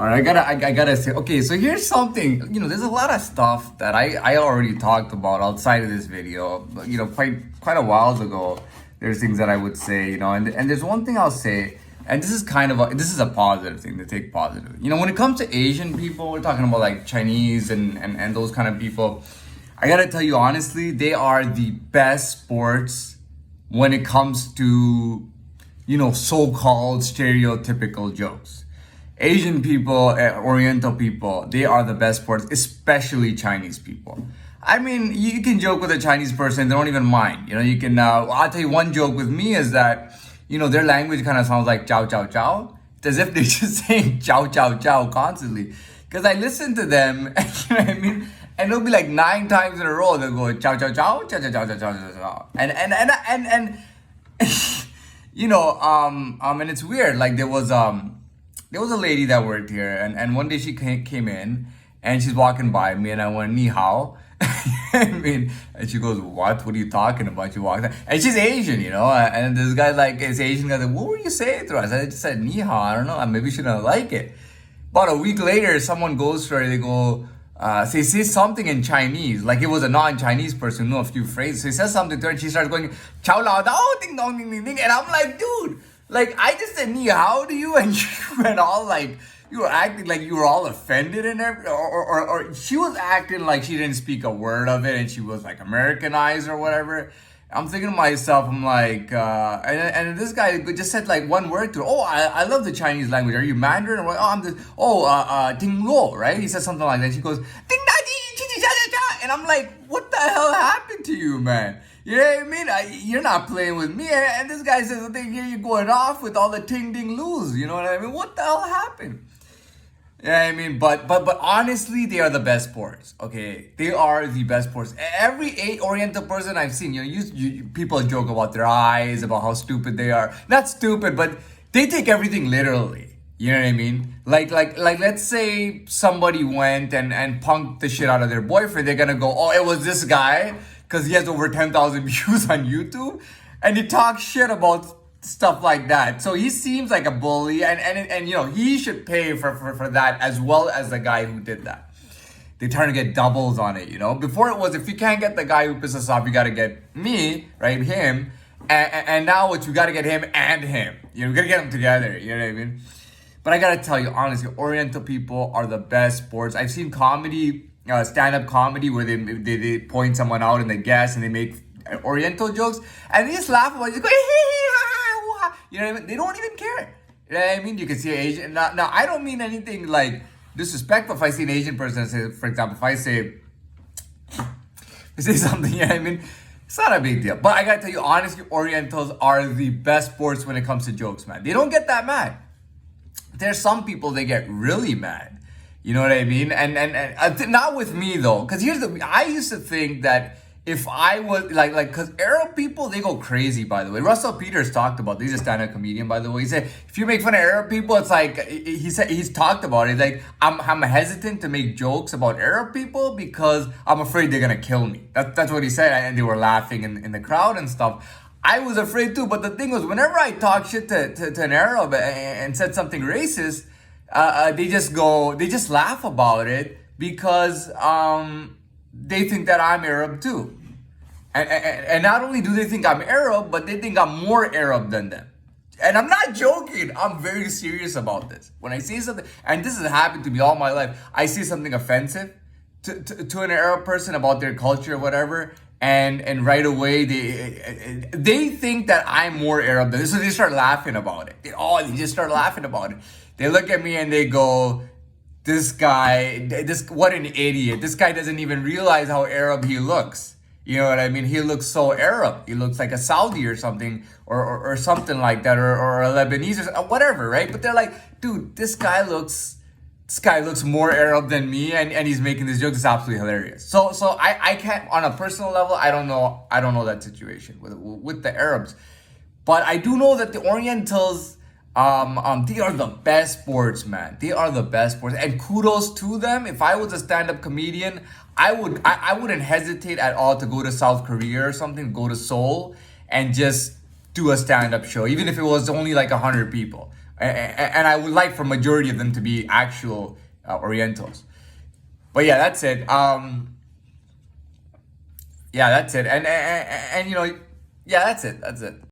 All right, I gotta say, okay, so here's something, there's a lot of stuff that I already talked about outside of this video, quite a while ago. There's things that I would say, and there's one thing I'll say, and this is a positive thing to take positive. When it comes to Asian people, we're talking about like Chinese and those kind of people. I gotta tell you honestly, they are the best sports when it comes to, so-called stereotypical jokes. Asian people, Oriental people, they are the best sports, especially Chinese people. I mean, you can joke with a Chinese person, they don't even mind. You can, I'll tell you one joke with me is that, their language kind of sounds like chow chow chow. It's as if they're just saying chow chow chow constantly. Because I listen to them, you know what I mean? And it'll be like 9 times in a row, they'll go chow chow chow, chow chow chow chow chow chow chow. And and it's weird. Like there was a lady that worked here, and one day she came in, and she's walking by me, and I went ni hao. And she goes, what are you talking about? You walked in. And she's Asian, and this guy, like, is Asian guy, like, what were you saying to us? I just said ni hao. I don't know, maybe she didn't like it. About a week later, someone goes to her, they go, say something in Chinese, like it was a non-Chinese person who knew a few phrases. So he says something to her, and she starts going, chow lao dao, ding dong, ding ding ding. And I'm like, dude, like, I just said ni hao to you, and you went all like, you were acting like you were all offended and everything, or she was acting like she didn't speak a word of it, and she was like Americanized or whatever. I'm thinking to myself, I'm like, and this guy just said like one word to her. Oh, I love the Chinese language. Are you Mandarin? Or what? Oh, I'm the, Ting Lo, right? He said something like that. She goes, Ding da ji, chi chi cha cha cha. And I'm like, what the hell happened to you, man? You know what I mean? You're not playing with me. And this guy says, I think you're going off with all the ting ding loos. You know what I mean? What the hell happened? Yeah, I mean, but honestly, they are the best sports. Okay, they are the best sports. Every Oriental person I've seen, people joke about their eyes, about how stupid they are. Not stupid, but they take everything literally. You know what I mean? Like let's say somebody went and punked the shit out of their boyfriend. They're gonna go, oh, it was this guy because he has over 10,000 views on YouTube, and he talks shit about stuff like that. So he seems like a bully, and he should pay for that as well as the guy who did that. They're trying to get doubles on it, Before it was, if you can't get the guy who pissed us off, you got to get me, right, him, and now it's you got to get him and him. You got to get them together, you know what I mean? But I got to tell you, honestly, Oriental people are the best sports. I've seen comedy, stand-up comedy, where they point someone out and they guess and they make Oriental jokes, and they just laugh about it. They go, you know what I mean? They don't even care. You know what I mean? You can see an Asian. Now I don't mean anything like disrespectful. If I see an Asian person, say, for example, if I say something, you know what I mean? It's not a big deal. But I gotta tell you, honestly, Orientals are the best sports when it comes to jokes, man. They don't get that mad. There's some people, they get really mad. You know what I mean? And not with me, though. Because I used to think that if I was because Arab people, they go crazy, by the way. Russell Peters talked about this. He's a stand-up comedian, by the way. He said, if you make fun of Arab people, it's like, he's talked about it. Like, I'm hesitant to make jokes about Arab people because I'm afraid they're going to kill me. That's what he said. And they were laughing in the crowd and stuff. I was afraid too. But the thing was, whenever I talk shit to an Arab and said something racist, they just laugh about it because, they think that I'm Arab too. And not only do they think I'm Arab, but they think I'm more Arab than them. And I'm not joking. I'm very serious about this. When I say something, and this has happened to me all my life, I say something offensive to an Arab person about their culture or whatever, and right away they think that I'm more Arab than them. So they start laughing about it. They just start laughing about it. They look at me and they go, what an idiot. This guy doesn't even realize how Arab he looks. You know what I mean? He looks so Arab. He looks like a Saudi or something, or something like that, or a Lebanese or whatever, right? But they're like, dude, this guy looks more Arab than me, and he's making this joke. It's absolutely hilarious. So I can't, on a personal level, I don't know that situation with the Arabs. But I do know that the Orientals, they are the best sports, man. They are the best sports, and kudos to them. If I was a stand-up comedian, I wouldn't hesitate at all to go to South Korea or something, go to Seoul, and just do a stand-up show, even if it was only like 100 people. and I would like for majority of them to be actual Orientals. But yeah, that's it. Yeah, that's it. And you know, yeah, that's it. That's it.